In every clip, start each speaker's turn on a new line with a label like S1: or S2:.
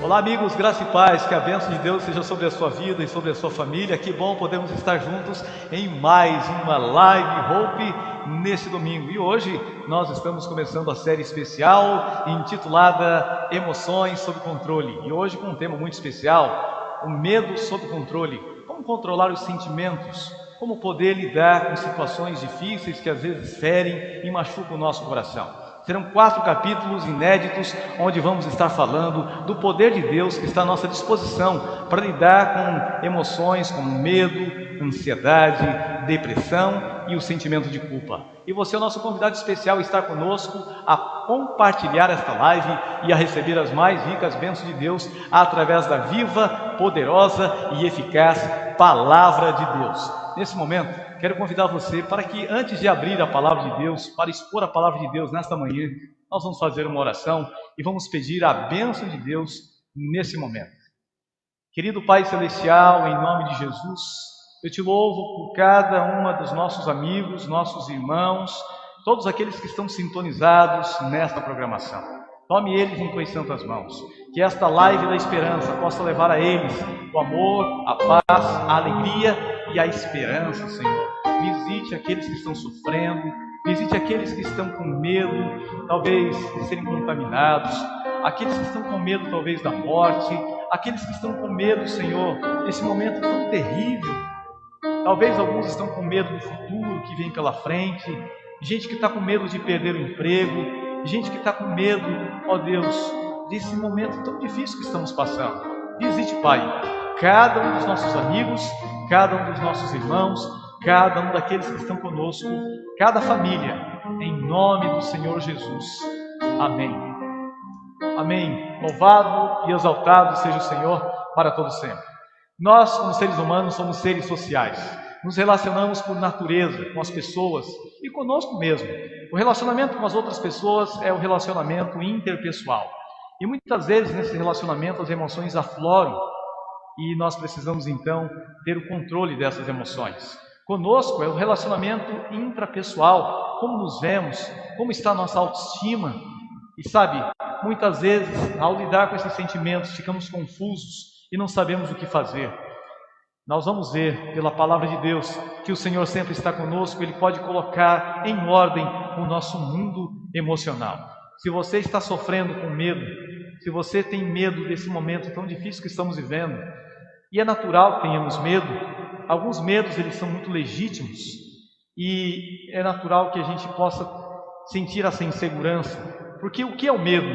S1: Olá, amigos, graça e paz, que a bênção de Deus seja sobre a sua vida e sobre a sua família. Que bom podemos estar juntos em mais uma Live Hope nesse domingo. E hoje nós estamos começando a série especial intitulada Emoções sob Controle. E hoje com um tema muito especial, o medo sob controle. Como controlar os sentimentos, como poder lidar com situações difíceis que às vezes ferem e machucam o nosso coração. Serão 4 capítulos inéditos, onde vamos estar falando do poder de Deus que está à nossa disposição para lidar com emoções como medo, ansiedade, depressão e o sentimento de culpa. E você é o nosso convidado especial, está conosco a compartilhar esta live e a receber as mais ricas bênçãos de Deus através da viva, poderosa e eficaz Palavra de Deus. Nesse momento, quero convidar você para que, antes de abrir a Palavra de Deus, para expor a Palavra de Deus nesta manhã, nós vamos fazer uma oração e vamos pedir a bênção de Deus nesse momento. Querido Pai Celestial, em nome de Jesus, eu te louvo por cada uma dos nossos amigos, nossos irmãos, todos aqueles que estão sintonizados nesta programação. Tome eles em tuas santas mãos, que esta live da esperança possa levar a eles o amor, a paz, a alegria e a esperança, Senhor. Visite aqueles que estão sofrendo, visite aqueles que estão com medo, talvez, de serem contaminados, aqueles que estão com medo, talvez, da morte, aqueles que estão com medo, Senhor, desse momento tão terrível. Talvez alguns estão com medo do futuro que vem pela frente, gente que está com medo de perder o emprego, gente que está com medo, ó Deus, desse momento tão difícil que estamos passando. Visite, Pai, cada um dos nossos amigos, cada um dos nossos irmãos, cada um daqueles que estão conosco, cada família, em nome do Senhor Jesus. Amém. Amém. Louvado e exaltado seja o Senhor para todo sempre. Nós, como seres humanos, somos seres sociais. Nos relacionamos por natureza com as pessoas e conosco mesmo. O relacionamento com as outras pessoas é o relacionamento interpessoal. E muitas vezes nesse relacionamento as emoções afloram e nós precisamos então ter o controle dessas emoções. Conosco é o relacionamento intrapessoal, como nos vemos, como está a nossa autoestima. E sabe, muitas vezes ao lidar com esses sentimentos ficamos confusos e não sabemos o que fazer. Nós vamos ver pela palavra de Deus que o Senhor sempre está conosco, Ele pode colocar em ordem o nosso mundo emocional. Se você está sofrendo com medo, se você tem medo desse momento tão difícil que estamos vivendo, e é natural que tenhamos medo, alguns medos eles são muito legítimos, e é natural que a gente possa sentir essa insegurança, porque o que é o medo?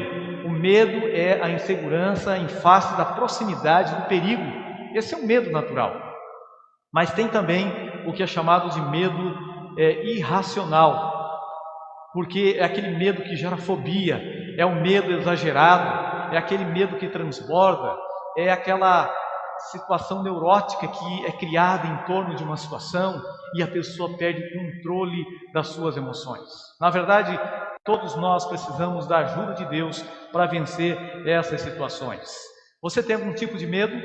S1: O medo é a insegurança em face da proximidade do perigo. Esse é um medo natural. Mas tem também o que é chamado de medo irracional, porque é aquele medo que gera fobia, é um medo exagerado, é aquele medo que transborda, é aquela situação neurótica que é criada em torno de uma situação e a pessoa perde o controle das suas emoções. Na verdade, todos nós precisamos da ajuda de Deus para vencer essas situações. Você tem algum tipo de medo?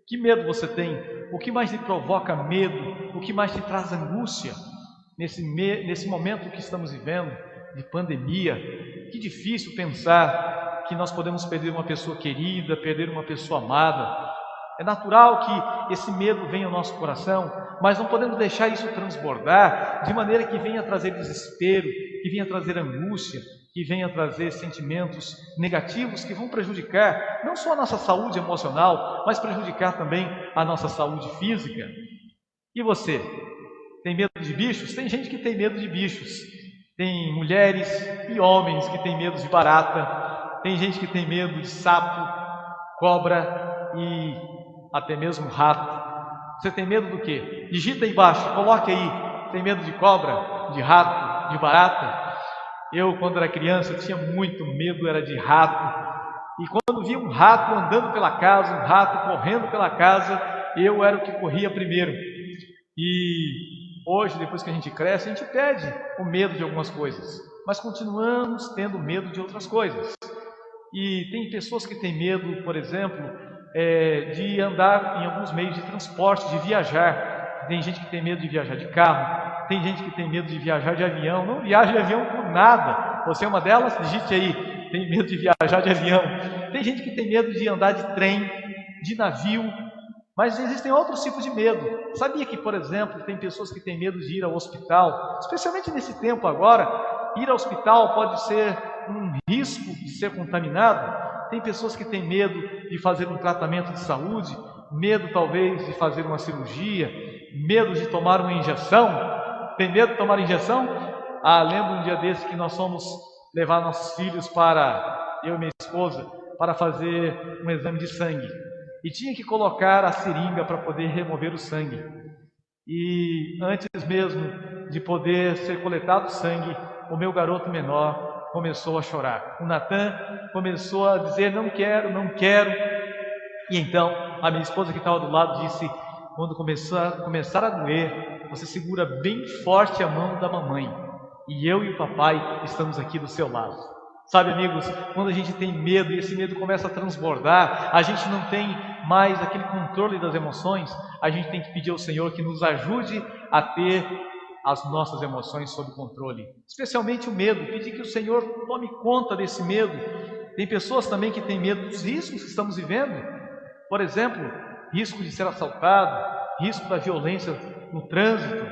S1: Que medo você tem? O que mais lhe provoca medo? O que mais te traz angústia nesse momento que estamos vivendo de pandemia? Que difícil pensar que nós podemos perder uma pessoa querida, perder uma pessoa amada. É natural que esse medo venha ao nosso coração, mas não podemos deixar isso transbordar de maneira que venha trazer desespero, que venha trazer angústia, que venha trazer sentimentos negativos que vão prejudicar não só a nossa saúde emocional, mas prejudicar também a nossa saúde física. E você? Tem medo de bichos? Tem gente que tem medo de bichos. Tem mulheres e homens que têm medo de barata. Tem gente que tem medo de sapo, cobra e até mesmo rato. Você tem medo do quê? Digita aí embaixo, coloque aí. Tem medo de cobra, de rato, de barata? Eu, quando era criança, tinha muito medo, era de rato. E quando via um rato andando pela casa, um rato correndo pela casa, eu era o que corria primeiro. E hoje, depois que a gente cresce, a gente perde o medo de algumas coisas, mas continuamos tendo medo de outras coisas. E tem pessoas que têm medo, por exemplo, de andar em alguns meios de transporte, de viajar. Tem gente que tem medo de viajar de carro. Tem gente que tem medo de viajar de avião. Não viaja de avião por nada. Você é uma delas? Digite aí. Tem medo de viajar de avião. Tem tem gente que tem medo de andar de trem, de navio, mas existem outros tipos de medo. Sabia que, por exemplo, tem pessoas que têm medo de ir ao hospital, especialmente nesse tempo agora? Ir ao hospital pode ser um risco de ser contaminado. Tem pessoas que têm medo de fazer um tratamento de saúde, medo talvez de fazer uma cirurgia, medo de tomar uma injeção. Tem medo de tomar injeção? Lembro um dia desse que nós fomos levar nossos filhos eu e minha esposa, para fazer um exame de sangue. E tinha que colocar a seringa para poder remover o sangue. E antes mesmo de poder ser coletado o sangue, o meu garoto menor começou a chorar. O Natan começou a dizer: não quero, não quero. E então a minha esposa que estava do lado disse: quando começar a doer, você segura bem forte a mão da mamãe, e eu e o papai estamos aqui do seu lado. Sabe, amigos, quando a gente tem medo e esse medo começa a transbordar, a gente não tem mais aquele controle das emoções, a gente tem que pedir ao Senhor que nos ajude a ter as nossas emoções sob controle, especialmente o medo. Pedir que o Senhor tome conta desse medo. Tem pessoas também que têm medo dos riscos que estamos vivendo, por exemplo, risco de ser assaltado, risco da violência no trânsito,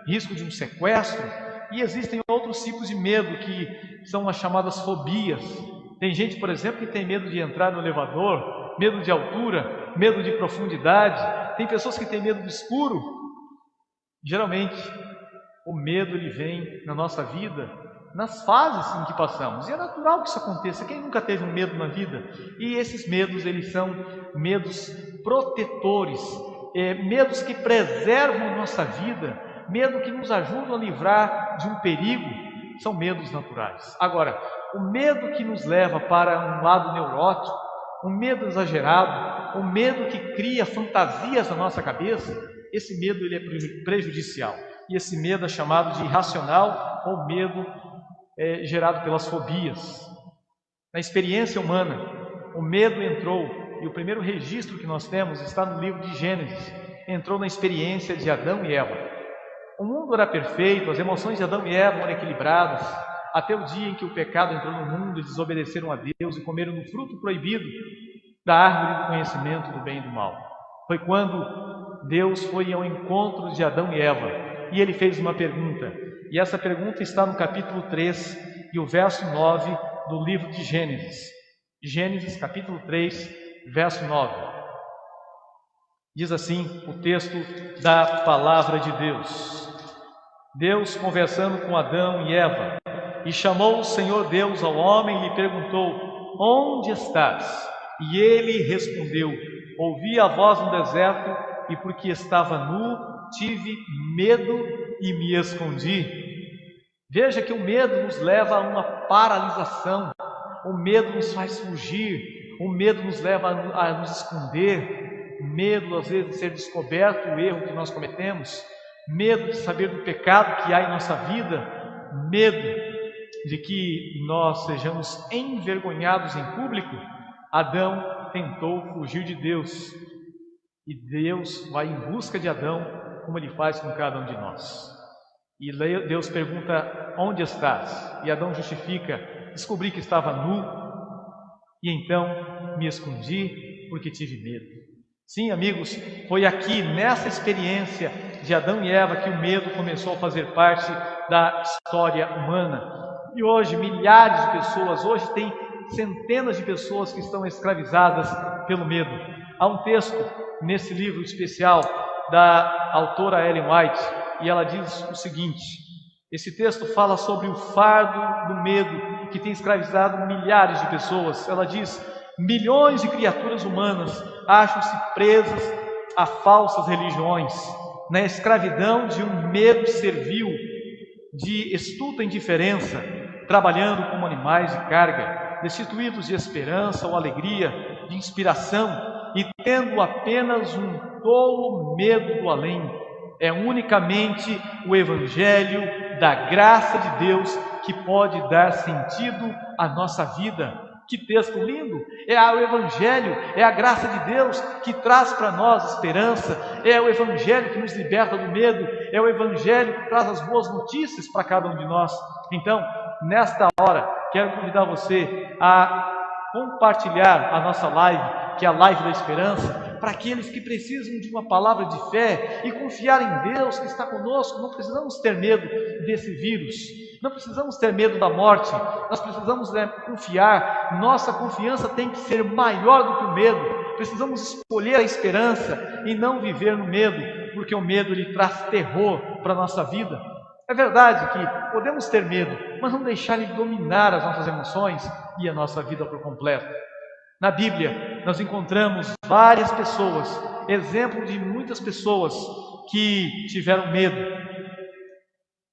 S1: risco de um sequestro. E existem outros tipos de medo que são as chamadas fobias. Tem gente, por exemplo, que tem medo de entrar no elevador, medo de altura, medo de profundidade. Tem pessoas que têm medo do escuro. Geralmente, o medo ele vem na nossa vida nas fases em que passamos. E é natural que isso aconteça. Quem nunca teve um medo na vida? E esses medos, eles são medos protetores, medos que preservam a nossa vida, medo que nos ajudam a livrar de um perigo. São medos naturais. Agora, o medo que nos leva para um lado neurótico, um medo exagerado, um medo que cria fantasias na nossa cabeça, esse medo ele é prejudicial. E esse medo é chamado de irracional ou medo gerado pelas fobias. Na experiência humana, o medo entrou, e o primeiro registro que nós temos está no livro de Gênesis. Entrou na experiência de Adão e Eva. O mundo era perfeito, as emoções de Adão e Eva eram equilibradas, até o dia em que o pecado entrou no mundo e desobedeceram a Deus e comeram do fruto proibido da árvore do conhecimento do bem e do mal. Foi quando Deus foi ao encontro de Adão e Eva e ele fez uma pergunta. E essa pergunta está no capítulo 3 e o verso 9 do livro de Gênesis. Gênesis capítulo 3, verso 9. Diz assim o texto da palavra de Deus. Deus conversando com Adão e Eva, e chamou o Senhor Deus ao homem e lhe perguntou: onde estás? E ele respondeu: ouvi a voz no deserto, e porque estava nu, tive medo e me escondi. Veja que o medo nos leva a uma paralisação, o medo nos faz fugir, o medo nos leva a nos esconder, medo às vezes de ser descoberto o erro que nós cometemos, medo de saber do pecado que há em nossa vida, medo de que nós sejamos envergonhados em público. Adão tentou fugir de Deus e Deus vai em busca de Adão, como ele faz com cada um de nós. E Deus pergunta: onde estás? E Adão justifica: descobri que estava nu e então me escondi porque tive medo. Sim, amigos, foi aqui nessa experiência de Adão e Eva que o medo começou a fazer parte da história humana. E hoje milhares de pessoas, hoje tem centenas de pessoas que estão escravizadas pelo medo. Há um texto nesse livro especial da autora Ellen White e ela diz o seguinte: esse texto fala sobre o fardo do medo que tem escravizado milhares de pessoas. Ela diz: milhões de criaturas humanas acham-se presas a falsas religiões, na escravidão de um medo servil, de estulta indiferença, trabalhando como animais de carga, destituídos de esperança ou alegria, de inspiração e tendo apenas um tolo medo do além. É unicamente o Evangelho da graça de Deus que pode dar sentido à nossa vida. Que texto lindo! É o Evangelho, é a graça de Deus que traz para nós esperança, é o Evangelho que nos liberta do medo, é o Evangelho que traz as boas notícias para cada um de nós. Então, nesta hora, quero convidar você a compartilhar a nossa live, que é a live da esperança, para aqueles que precisam de uma palavra de fé e confiar em Deus que está conosco. Não precisamos ter medo desse vírus, não precisamos ter medo da morte, nós precisamos confiar. Nossa confiança tem que ser maior do que o medo. Precisamos escolher a esperança e não viver no medo, porque o medo ele traz terror para a nossa vida. É verdade que podemos ter medo, mas não deixar ele dominar as nossas emoções e a nossa vida por completo. Na Bíblia, nós encontramos várias pessoas, exemplo de muitas pessoas que tiveram medo.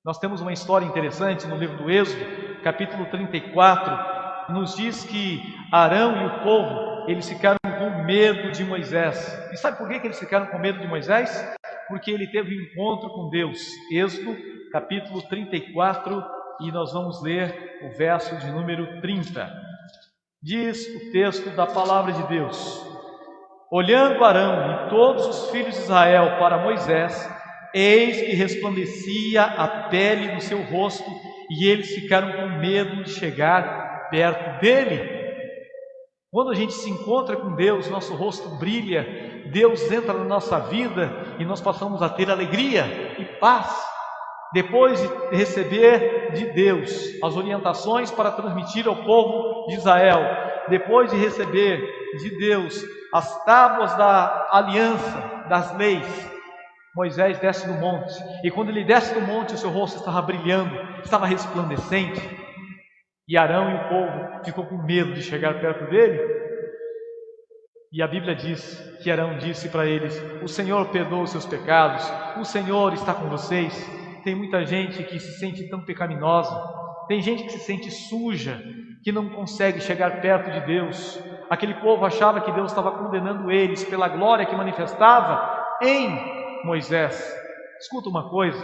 S1: Nós temos uma história interessante no livro do Êxodo, capítulo 34, nos diz que Arão e o povo, eles ficaram com medo de Moisés. E sabe por que eles ficaram com medo de Moisés? Porque ele teve um encontro com Deus. Êxodo, capítulo 34, e nós vamos ler o verso de número 30. Diz o texto da palavra de Deus: olhando Arão e todos os filhos de Israel para Moisés, eis que resplandecia a pele do seu rosto, e eles ficaram com medo de chegar perto dele. Quando a gente se encontra com Deus, nosso rosto brilha, Deus entra na nossa vida e nós passamos a ter alegria e paz. Depois de receber de Deus as orientações para transmitir ao povo de Israel, depois de receber de Deus as tábuas da aliança, das leis, Moisés desce do monte, e quando ele desce do monte, o seu rosto estava brilhando, estava resplandecente, e Arão e o povo ficou com medo de chegar perto dele. E a Bíblia diz que Arão disse para eles: o Senhor perdoa os seus pecados, o Senhor está com vocês. Tem muita gente que se sente tão pecaminosa, tem gente que se sente suja, que não consegue chegar perto de Deus. Aquele povo achava que Deus estava condenando eles pela glória que manifestava em Moisés. Escuta uma coisa,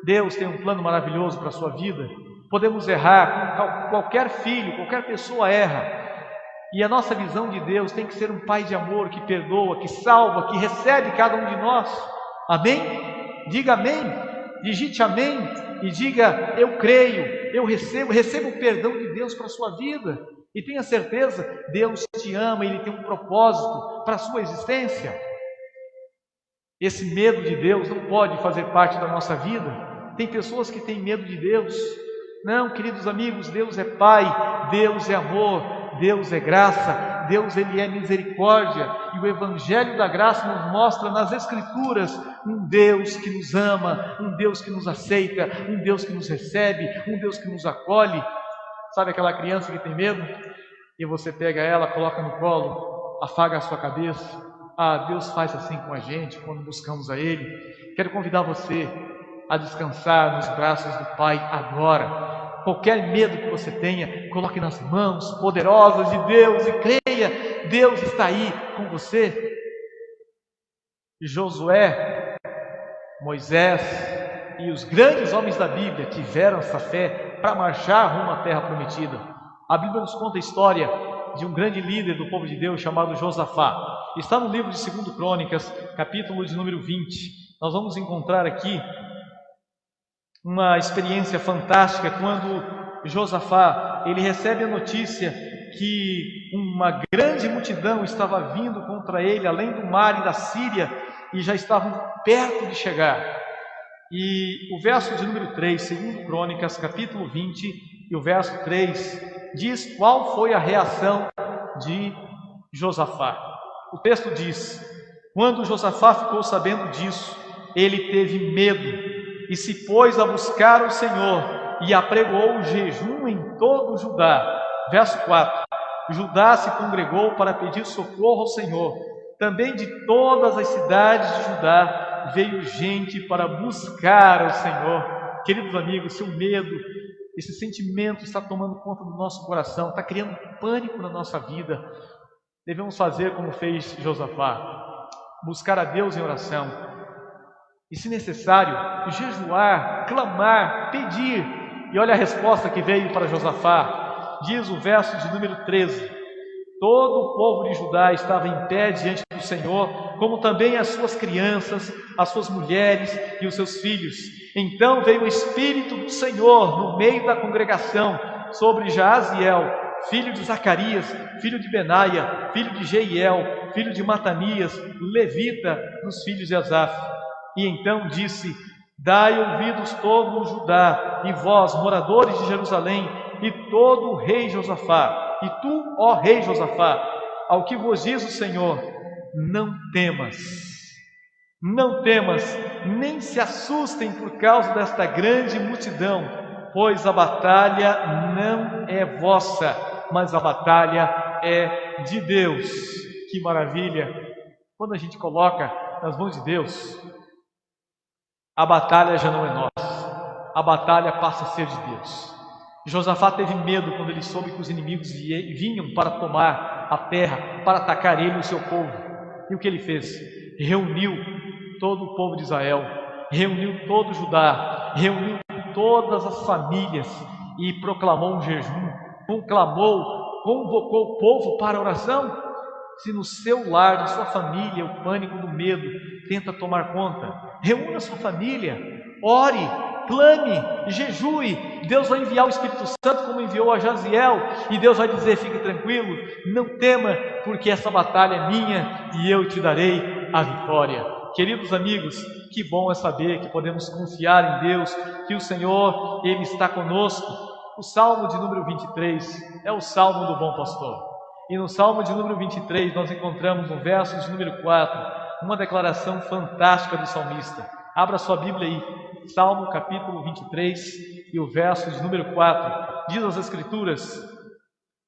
S1: Deus tem um plano maravilhoso para a sua vida. Podemos errar, qualquer filho, qualquer pessoa erra, e a nossa visão de Deus tem que ser um Pai de amor, que perdoa, que salva, que recebe cada um de nós. Amém? Diga amém. Digite amém e diga: eu creio, eu recebo o perdão de Deus para a sua vida. E tenha certeza, Deus te ama, Ele tem um propósito para a sua existência. Esse medo de Deus não pode fazer parte da nossa vida. Tem pessoas que têm medo de Deus. Não, queridos amigos, Deus é Pai, Deus é amor, Deus é graça, Deus ele é misericórdia, e o Evangelho da Graça nos mostra nas Escrituras um Deus que nos ama, um Deus que nos aceita, um Deus que nos recebe, um Deus que nos acolhe. Sabe aquela criança que tem medo? E você pega ela, coloca no colo, afaga a sua cabeça. Ah, Deus faz assim com a gente quando buscamos a Ele. Quero convidar você a descansar nos braços do Pai agora. Qualquer medo que você tenha, coloque nas mãos poderosas de Deus e creia, Deus está aí com você. Josué, Moisés e os grandes homens da Bíblia tiveram essa fé para marchar rumo à terra prometida. A Bíblia nos conta a história de um grande líder do povo de Deus chamado Josafá. Está no livro de 2 Crônicas, capítulo de número 20. Nós vamos encontrar aqui uma experiência fantástica quando Josafá ele recebe a notícia que uma grande multidão estava vindo contra ele, além do mar e da Síria, e já estavam perto de chegar. E o verso de número 3, 2 Crônicas, capítulo 20, e o verso 3, diz qual foi a reação de Josafá. O texto diz: quando Josafá ficou sabendo disso, ele teve medo, e se pôs a buscar o Senhor, e apregoou o jejum em todo o Judá. Verso 4, Judá se congregou para pedir socorro ao Senhor. Também de todas as cidades de Judá veio gente para buscar ao Senhor. Queridos amigos, seu medo, esse sentimento está tomando conta do nosso coração, está criando pânico na nossa vida. Devemos fazer como fez Josafá, buscar a Deus em oração. E se necessário, jejuar, clamar, pedir. E olha a resposta que veio para Josafá. Diz o verso de número 13: todo o povo de Judá estava em pé diante do Senhor, como também as suas crianças, as suas mulheres e os seus filhos. Então veio o Espírito do Senhor no meio da congregação sobre Jaaziel, filho de Zacarias, filho de Benaia, filho de Jeiel, filho de Matanias, levita dos filhos de Asaf. E então disse: dai ouvidos todo o Judá, e vós, moradores de Jerusalém, e todo o rei Josafá, e tu, ó rei Josafá, ao que vos diz o Senhor: não temas, não temas, nem se assustem por causa desta grande multidão, pois a batalha não é vossa, mas a batalha é de Deus. Que maravilha! Quando a gente coloca nas mãos de Deus, a batalha já não é nossa, a batalha passa a ser de Deus. Josafá teve medo quando ele soube que os inimigos vinham para tomar a terra, para atacar ele e o seu povo. E o que ele fez? Reuniu todo o povo de Israel, reuniu todo o Judá, reuniu todas as famílias e proclamou um jejum, convocou o povo para a oração. Se no seu lar, na sua família, o pânico do medo tenta tomar conta, reúna sua família, ore, clame, jejue. Deus vai enviar o Espírito Santo como enviou a Jaziel, e Deus vai dizer: fique tranquilo, não tema, porque essa batalha é minha e eu te darei a vitória. Queridos amigos, que bom é saber que podemos confiar em Deus, que o Senhor, Ele está conosco. O Salmo de número 23 é o Salmo do Bom Pastor. E no Salmo de número 23 nós encontramos no verso de número 4 uma declaração fantástica do salmista. Abra sua Bíblia aí, Salmo capítulo 23 e o verso de número 4. Diz as Escrituras: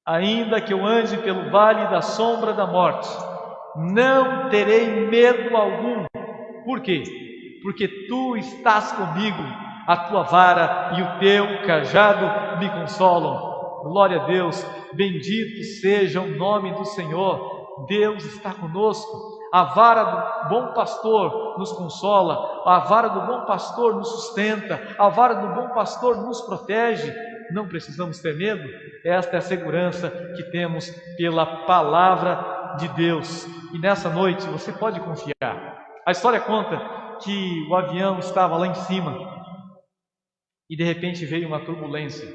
S1: ainda que eu ande pelo vale da sombra da morte, não terei medo algum. Por quê? Porque tu estás comigo, a tua vara e o teu cajado me consolam. Glória a Deus, bendito seja o nome do Senhor. Deus está conosco. A vara do bom pastor nos consola, a vara do bom pastor nos sustenta, a vara do bom pastor nos protege. Não precisamos ter medo. Esta é a segurança que temos pela palavra de Deus. E nessa noite você pode confiar. A história conta que o avião estava lá em cima e de repente veio uma turbulência.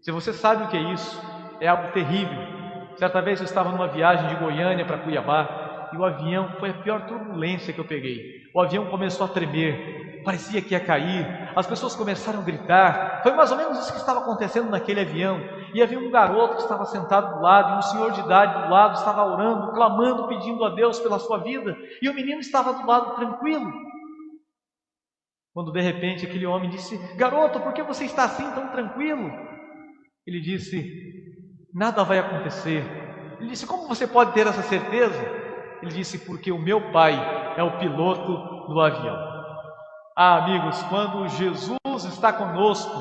S1: Se você sabe o que é isso, é algo terrível. Certa vez eu estava numa viagem de Goiânia para Cuiabá e o avião, foi a pior turbulência que eu peguei. O avião começou a tremer, parecia que ia cair, as pessoas começaram a gritar. Foi mais ou menos isso que estava acontecendo naquele avião. E havia um garoto que estava sentado do lado, e um senhor de idade do lado estava orando, clamando, pedindo a Deus pela sua vida, e o menino estava do lado tranquilo. Quando de repente aquele homem disse: garoto, por que você está assim tão tranquilo? Ele disse: nada vai acontecer. Ele disse: como você pode ter essa certeza? Ele disse: porque o meu pai é o piloto do avião. Ah, amigos, quando Jesus está conosco,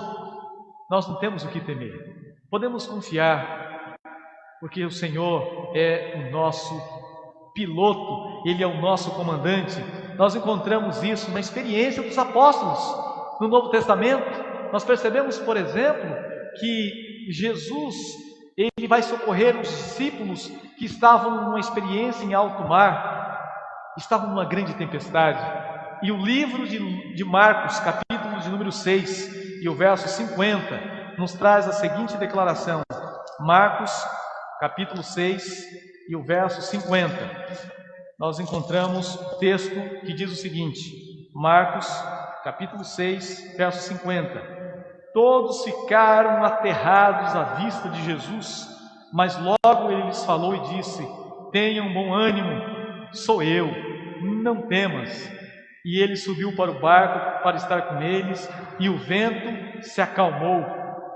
S1: nós não temos o que temer. Podemos confiar, porque o Senhor é o nosso piloto, Ele é o nosso comandante. Nós encontramos isso na experiência dos apóstolos. No Novo Testamento, nós percebemos, por exemplo, que Jesus, Ele vai socorrer os discípulos que estavam numa experiência em alto mar, estavam numa grande tempestade. E o livro de Marcos, capítulo de número 6 e o verso 50, nos traz a seguinte declaração. Marcos, capítulo 6 e o verso 50. Nós encontramos o texto que diz o seguinte: Marcos, capítulo 6, verso 50. Todos ficaram aterrados à vista de Jesus, mas logo ele lhes falou e disse: tenham bom ânimo, sou eu, não temas. E ele subiu para o barco para estar com eles, e o vento se acalmou,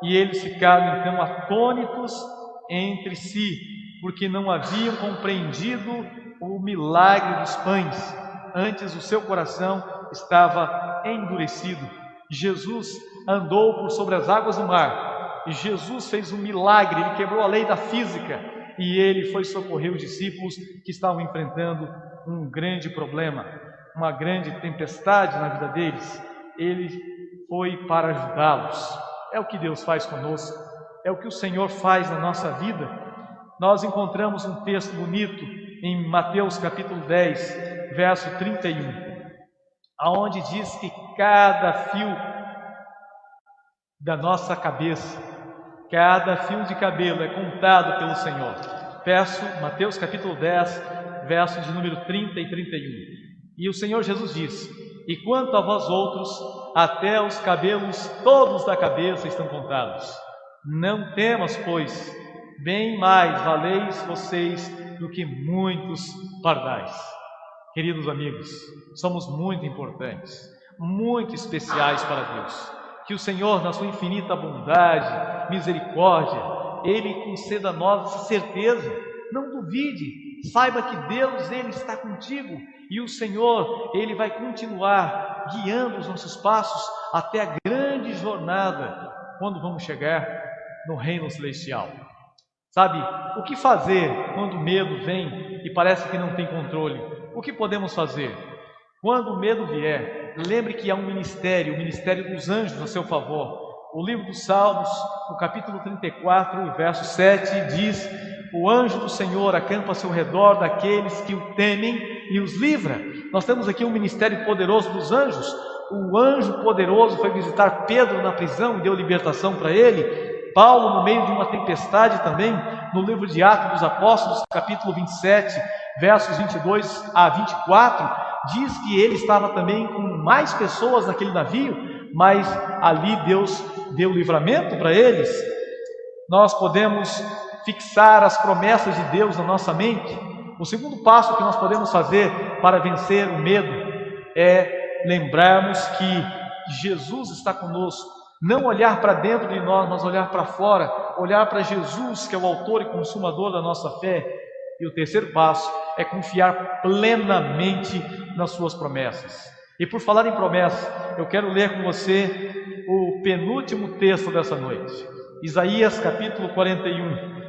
S1: e eles ficaram então atônitos entre si, porque não haviam compreendido o milagre dos pães. Antes o seu coração estava endurecido. Jesus andou por sobre as águas do mar, e Jesus fez um milagre, ele quebrou a lei da física, e ele foi socorrer os discípulos que estavam enfrentando um grande problema, uma grande tempestade na vida deles. Ele foi para ajudá-los. É o que Deus faz conosco, é o que o Senhor faz na nossa vida. Nós encontramos um texto bonito em Mateus capítulo 10, verso 31, aonde diz que cada fio da nossa cabeça Cada fio de cabelo é contado pelo Senhor. Verso, Mateus capítulo 10, versos de número 30 e 31. E o Senhor Jesus diz: e quanto a vós outros, até os cabelos todos da cabeça estão contados. Não temas, pois, bem mais valeis vocês do que muitos pardais. Queridos amigos, somos muito importantes, muito especiais para Deus. Que o Senhor, na sua infinita bondade, misericórdia, Ele conceda a nós essa certeza. Não duvide, saiba que Deus, Ele está contigo, e o Senhor, Ele vai continuar guiando os nossos passos até a grande jornada, quando vamos chegar no reino celestial. Sabe, o que fazer quando o medo vem e parece que não tem controle? O que podemos fazer? Quando o medo vier, lembre que há um ministério, o ministério dos anjos a seu favor. O livro dos Salmos, no capítulo 34, verso 7, diz: o anjo do Senhor acampa ao seu redor daqueles que o temem e os livra. Nós temos aqui um ministério poderoso dos anjos. O anjo poderoso foi visitar Pedro na prisão e deu libertação para ele. Paulo, no meio de uma tempestade também, no livro de Atos dos Apóstolos, capítulo 27, versos 22 a 24, diz que ele estava também com mais pessoas naquele navio, mas ali Deus deu livramento para eles. Nós podemos fixar as promessas de Deus na nossa mente. O segundo passo que nós podemos fazer para vencer o medo é lembrarmos que Jesus está conosco. Não olhar para dentro de nós, mas olhar para fora, olhar para Jesus, que é o autor e consumador da nossa fé. E o terceiro passo é confiar plenamente nas suas promessas. E por falar em promessas, eu quero ler com você o penúltimo texto dessa noite, Isaías capítulo 41.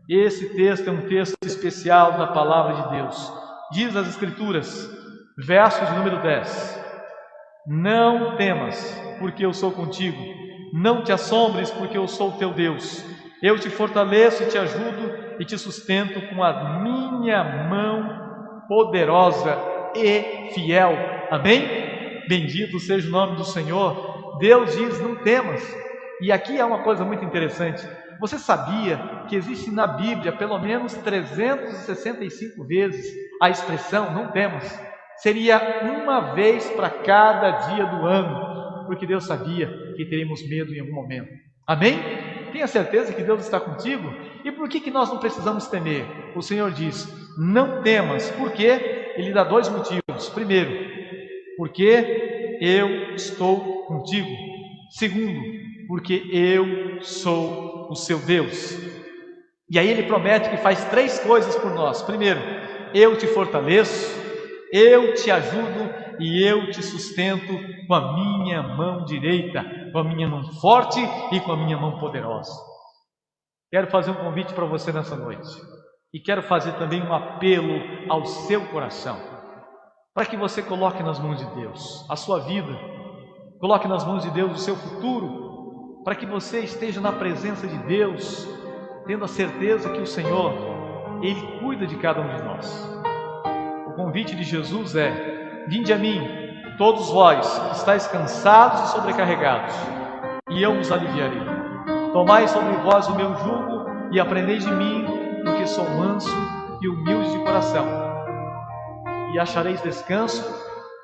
S1: Esse texto é um texto especial da palavra de Deus. Diz as Escrituras, verso de número 10: não temas, porque eu sou contigo. Não te assombres, porque eu sou o teu Deus. Eu te fortaleço e te ajudo e te sustento com a minha mão poderosa e fiel. Amém? Bendito seja o nome do Senhor. Deus diz: não temas. E aqui há uma coisa muito interessante. Você sabia que existe na Bíblia pelo menos 365 vezes a expressão não temas? Seria uma vez para cada dia do ano, porque Deus sabia que teríamos medo em algum momento. Amém? Tenha certeza que Deus está contigo. E por que nós não precisamos temer? O Senhor diz: não temas. Por quê? Ele dá dois motivos. Primeiro, porque eu estou contigo. Segundo, porque eu sou o seu Deus. E aí ele promete que faz três coisas por nós. Primeiro, eu te fortaleço, eu te ajudo e eu te sustento com a minha mão direita, com a minha mão forte e com a minha mão poderosa. Quero fazer um convite para você nessa noite. E quero fazer também um apelo ao seu coração, para que você coloque nas mãos de Deus a sua vida, coloque nas mãos de Deus o seu futuro, para que você esteja na presença de Deus, tendo a certeza que o Senhor, Ele cuida de cada um de nós. O convite de Jesus é: vinde a mim, todos vós que estáis cansados e sobrecarregados, e eu vos aliviarei. Tomai sobre vós o meu jugo e aprendei de mim, porque sou manso e humilde de coração, e achareis descanso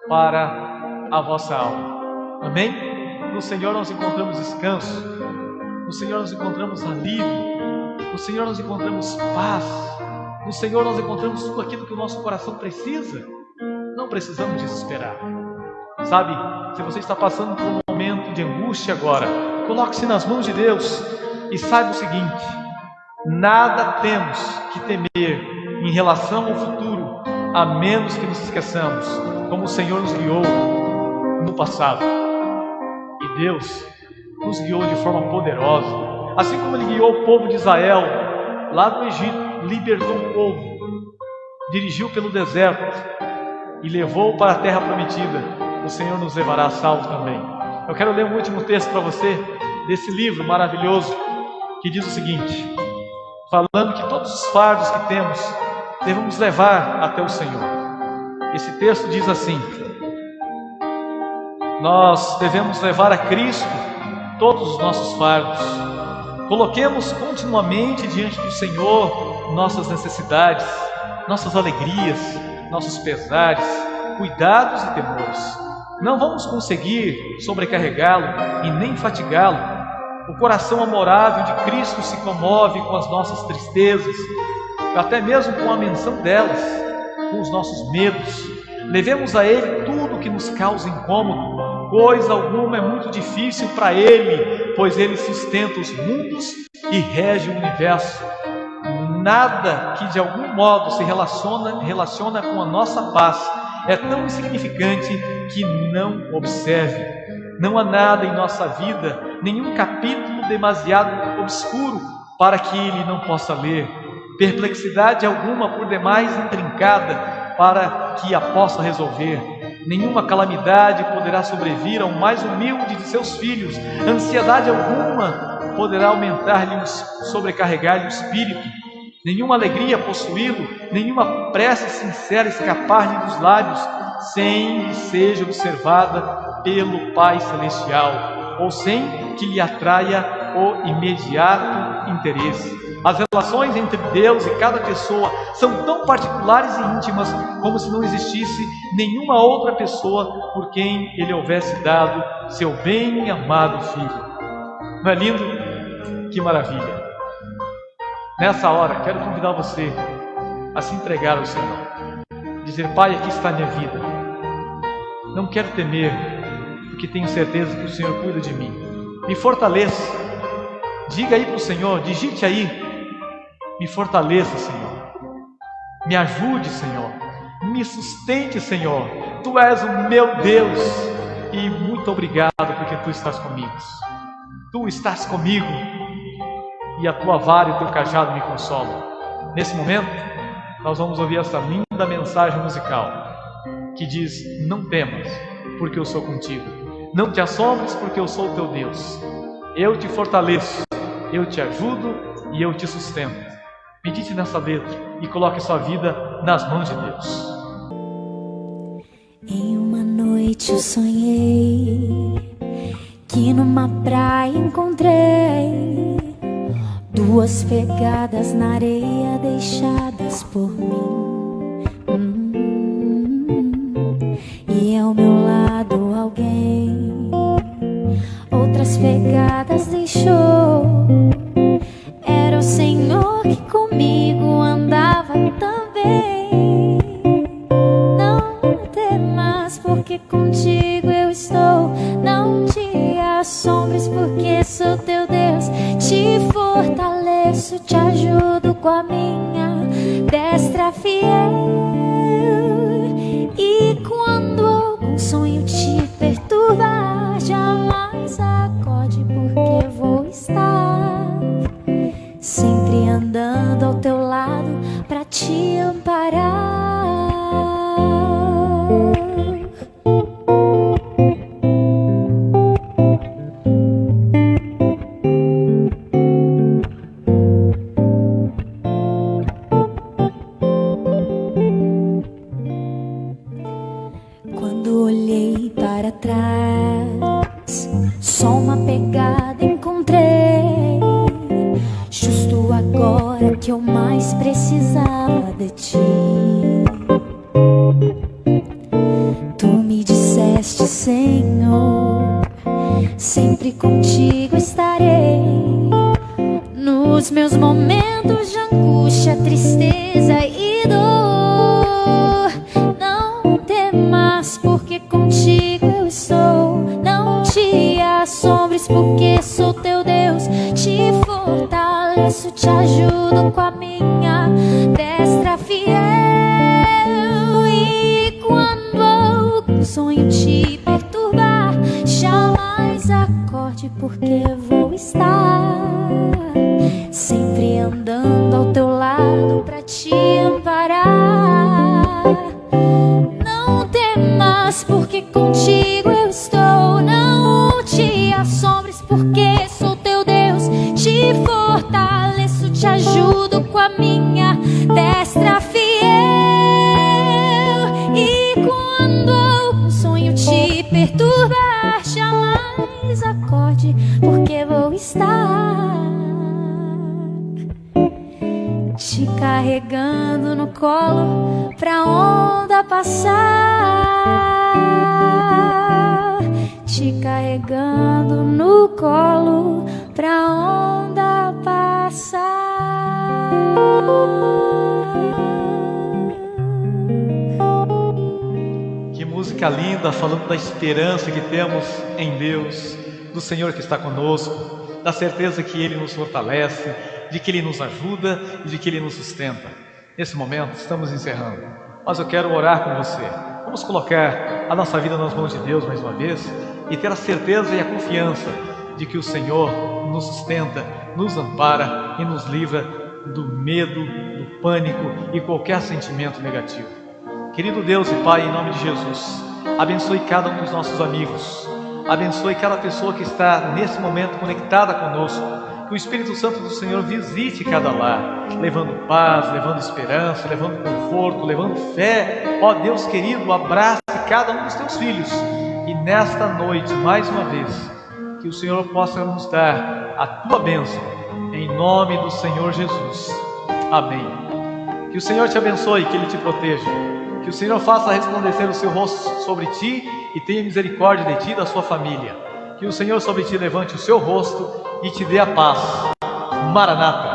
S1: para a vossa alma. Amém? No Senhor nós encontramos descanso, no Senhor nós encontramos alívio, no Senhor nós encontramos paz, no Senhor nós encontramos tudo aquilo que o nosso coração precisa. Não precisamos desesperar. Sabe, se você está passando por um momento de angústia agora, coloque-se nas mãos de Deus e saiba o seguinte: nada temos que temer em relação ao futuro, a menos que nos esqueçamos como o Senhor nos guiou no passado. E Deus nos guiou de forma poderosa, assim como Ele guiou o povo de Israel lá do Egito, libertou o povo, dirigiu pelo deserto e levou para a terra prometida. O Senhor nos levará a salvo também. Eu quero ler um último texto para você, desse livro maravilhoso, que diz o seguinte, falando que todos os fardos que temos, devemos levar até o Senhor. Esse texto diz assim: nós devemos levar a Cristo todos os nossos fardos, Coloquemos continuamente diante do Senhor nossas necessidades, nossas alegrias, nossos pesares, cuidados e temores. Não vamos conseguir sobrecarregá-lo e nem fatigá-lo. O coração amorável de Cristo se comove com as nossas tristezas, até mesmo com a menção delas, com os nossos medos. Levemos a Ele tudo que nos causa incômodo. Coisa alguma é muito difícil para Ele, pois Ele sustenta os mundos e rege o universo. Nada que de algum modo se relaciona com a nossa paz é tão insignificante que não observe. Não há nada em nossa vida, nenhum capítulo demasiado obscuro para que Ele não possa ler. Perplexidade alguma por demais intrincada para que a possa resolver. Nenhuma calamidade poderá sobrevir ao mais humilde de seus filhos. Ansiedade alguma poderá aumentar-lhe, sobrecarregar-lhe o espírito. Nenhuma alegria possuí-lo, nenhuma prece sincera escapar-lhe dos lábios, sem que seja observada pelo Pai Celestial, ou sem que lhe atraia o imediato interesse. As relações entre Deus e cada pessoa são tão particulares e íntimas como se não existisse nenhuma outra pessoa por quem Ele houvesse dado seu bem amado Filho. Não é lindo? Que maravilha! Nessa hora, quero convidar você a se entregar ao Senhor. Dizer: Pai, aqui está a minha vida. Não quero temer, porque tenho certeza que o Senhor cuida de mim. Me fortaleça. Diga aí para o Senhor, digite aí: me fortaleça, Senhor. Me ajude, Senhor. Me sustente, Senhor. Tu és o meu Deus. E muito obrigado porque Tu estás comigo. Tu estás comigo. E a Tua vara e o Teu cajado me consolam. Nesse momento, nós vamos ouvir essa linda mensagem musical que diz: não temas, porque eu sou contigo. Não te assombres, porque eu sou o teu Deus. Eu te fortaleço, eu te ajudo e eu te sustento. Medite nessa letra e coloque sua vida nas mãos de Deus.
S2: Em uma noite eu sonhei que numa praia encontrei duas pegadas na areia deixadas por mim. E ao meu lado alguém outras pegadas deixou. Era o Senhor que comigo andava também. Não temas, porque contigo eu estou. Não te assombres, porque sou teu Deus. Te fortaleço, te ajudo com a minha destra fiel. E quando algum sonho te perturbar, jamais acorde, porque vou estar sempre andando ao teu lado pra te amparar. Quando olhei para trás, só uma pegada encontrei. Justo agora que eu mais precisava de ti. Tu me disseste, Senhor, sempre contigo estarei. Nos meus momentos de angústia, tristeza e dor. Não temas, porque contigo eu estou. Não te assombres, porque sou teu Deus. Te fortaleço, te ajudo com a minha destra fiel. E quando algum sonho te perturbar, jamais acorde, porque vou estar sempre andando ao teu lado pra te no colo pra onda passar, te carregando no colo pra onda passar.
S1: Que música linda, falando da esperança que temos em Deus, do Senhor que está conosco, da certeza que Ele nos fortalece, de que Ele nos ajuda e de que Ele nos sustenta. Nesse momento estamos encerrando, mas eu quero orar com você. Vamos colocar a nossa vida nas mãos de Deus mais uma vez e ter a certeza e a confiança de que o Senhor nos sustenta, nos ampara e nos livra do medo, do pânico e qualquer sentimento negativo. Querido Deus e Pai, em nome de Jesus, abençoe cada um dos nossos amigos, abençoe cada pessoa que está nesse momento conectada conosco. Que o Espírito Santo do Senhor visite cada lar, levando paz, levando esperança, levando conforto, levando fé. Ó Deus querido, abrace cada um dos teus filhos. E nesta noite, mais uma vez, que o Senhor possa nos dar a tua bênção, em nome do Senhor Jesus. Amém. Que o Senhor te abençoe, que Ele te proteja. Que o Senhor faça resplandecer o seu rosto sobre ti e tenha misericórdia de ti e da sua família. Que o Senhor sobre ti levante o seu rosto e te dê a paz. Maranata.